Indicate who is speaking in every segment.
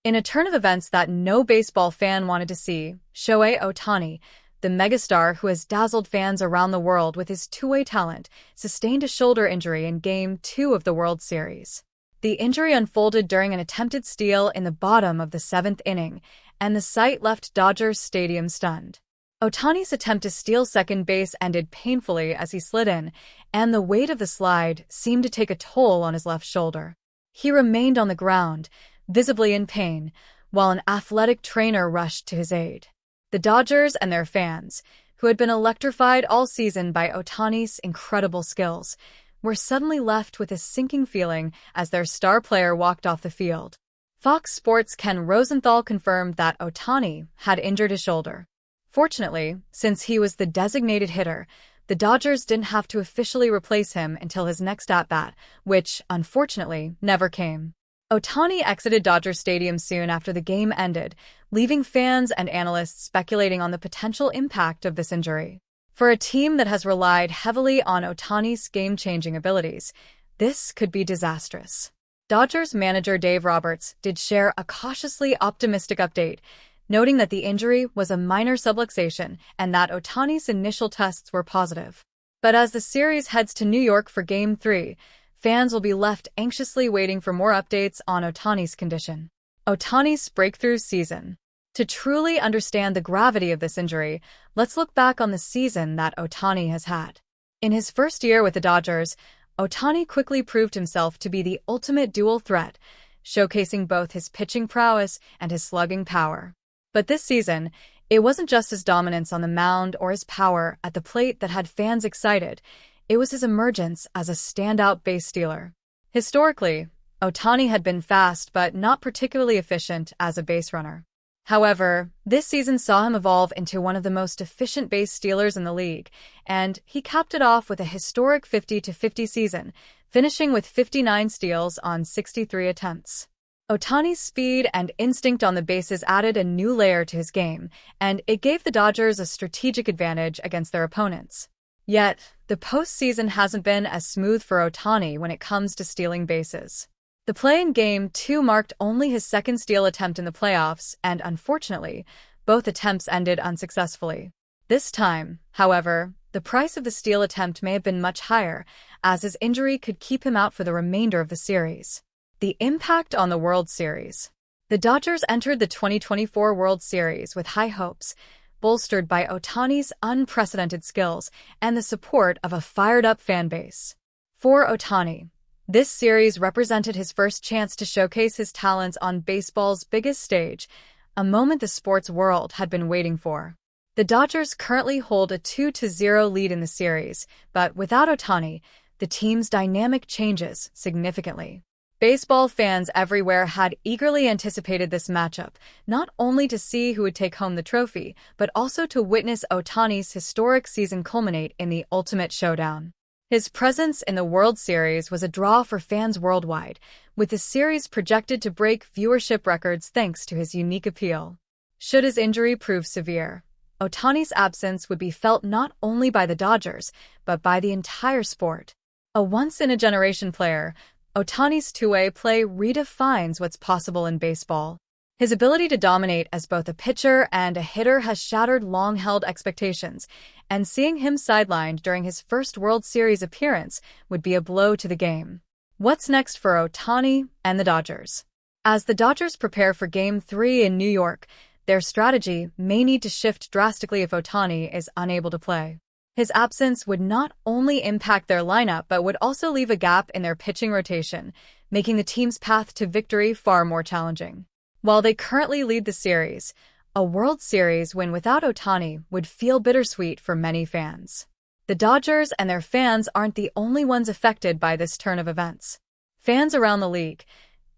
Speaker 1: In a turn of events that no baseball fan wanted to see, Shohei Ohtani, the megastar who has dazzled fans around the world with his two-way talent, sustained a shoulder injury in Game 2 of the World Series. The injury unfolded during an attempted steal in the bottom of the seventh inning, and the sight left Dodgers Stadium stunned. Ohtani's attempt to steal second base ended painfully as he slid in, and the weight of the slide seemed to take a toll on his left shoulder. He remained on the ground, visibly in pain, while an athletic trainer rushed to his aid. The Dodgers and their fans, who had been electrified all season by Ohtani's incredible skills, were suddenly left with a sinking feeling as their star player walked off the field. Fox Sports' Ken Rosenthal confirmed that Ohtani had injured his shoulder. Fortunately, since he was the designated hitter, the Dodgers didn't have to officially replace him until his next at-bat, which, unfortunately, never came. Ohtani exited Dodger Stadium soon after the game ended, leaving fans and analysts speculating on the potential impact of this injury. For a team that has relied heavily on Ohtani's game-changing abilities, this could be disastrous. Dodgers manager Dave Roberts did share a cautiously optimistic update, noting that the injury was a minor subluxation and that Ohtani's initial tests were positive. But as the series heads to New York for Game 3, fans will be left anxiously waiting for more updates on Ohtani's condition. Ohtani's breakthrough season. To truly understand the gravity of this injury, let's look back on the season that Ohtani has had. In his first year with the Dodgers, Ohtani quickly proved himself to be the ultimate dual threat, showcasing both his pitching prowess and his slugging power. But this season, it wasn't just his dominance on the mound or his power at the plate that had fans excited. It was his emergence as a standout base stealer. Historically, Ohtani had been fast but not particularly efficient as a base runner. However, this season saw him evolve into one of the most efficient base stealers in the league, and he capped it off with a historic 50-50 season, finishing with 59 steals on 63 attempts. Ohtani's speed and instinct on the bases added a new layer to his game, and it gave the Dodgers a strategic advantage against their opponents. Yet, the postseason hasn't been as smooth for Ohtani when it comes to stealing bases. The play in Game 2 marked only his second steal attempt in the playoffs, and unfortunately, both attempts ended unsuccessfully. This time, however, the price of the steal attempt may have been much higher, as his injury could keep him out for the remainder of the series. The impact on the World Series. The Dodgers entered the 2024 World Series with high hopes, bolstered by Ohtani's unprecedented skills and the support of a fired-up fan base. For Ohtani, this series represented his first chance to showcase his talents on baseball's biggest stage, a moment the sports world had been waiting for. The Dodgers currently hold a 2-0 lead in the series, but without Ohtani, the team's dynamic changes significantly. Baseball fans everywhere had eagerly anticipated this matchup, not only to see who would take home the trophy, but also to witness Ohtani's historic season culminate in the ultimate showdown. His presence in the World Series was a draw for fans worldwide, with the series projected to break viewership records thanks to his unique appeal. Should his injury prove severe, Ohtani's absence would be felt not only by the Dodgers, but by the entire sport. A once-in-a-generation player, Ohtani's two-way play redefines what's possible in baseball. His ability to dominate as both a pitcher and a hitter has shattered long-held expectations, and seeing him sidelined during his first World Series appearance would be a blow to the game. What's next for Ohtani and the Dodgers? As the Dodgers prepare for Game 3 in New York, their strategy may need to shift drastically if Ohtani is unable to play. His absence would not only impact their lineup but would also leave a gap in their pitching rotation, making the team's path to victory far more challenging. While they currently lead the series, a World Series win without Ohtani would feel bittersweet for many fans. The Dodgers and their fans aren't the only ones affected by this turn of events. Fans around the league,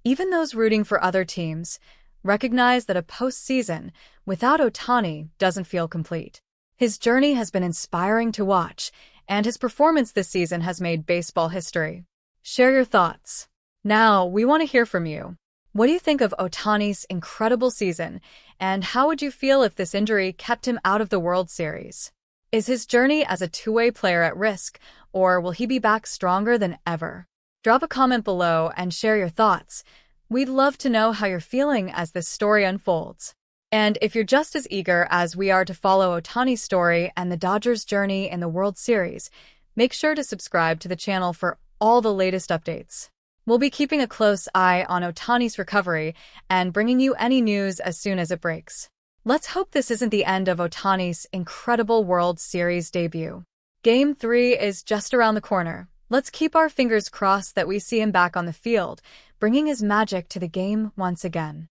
Speaker 1: even those rooting for other teams, recognize that a postseason without Ohtani doesn't feel complete. His journey has been inspiring to watch, and his performance this season has made baseball history. Share your thoughts. Now, we want to hear from you. What do you think of Ohtani's incredible season, and how would you feel if this injury kept him out of the World Series? Is his journey as a two-way player at risk, or will he be back stronger than ever? Drop a comment below and share your thoughts. We'd love to know how you're feeling as this story unfolds. And if you're just as eager as we are to follow Ohtani's story and the Dodgers' journey in the World Series, make sure to subscribe to the channel for all the latest updates. We'll be keeping a close eye on Ohtani's recovery and bringing you any news as soon as it breaks. Let's hope this isn't the end of Ohtani's incredible World Series debut. Game 3 is just around the corner. Let's keep our fingers crossed that we see him back on the field, bringing his magic to the game once again.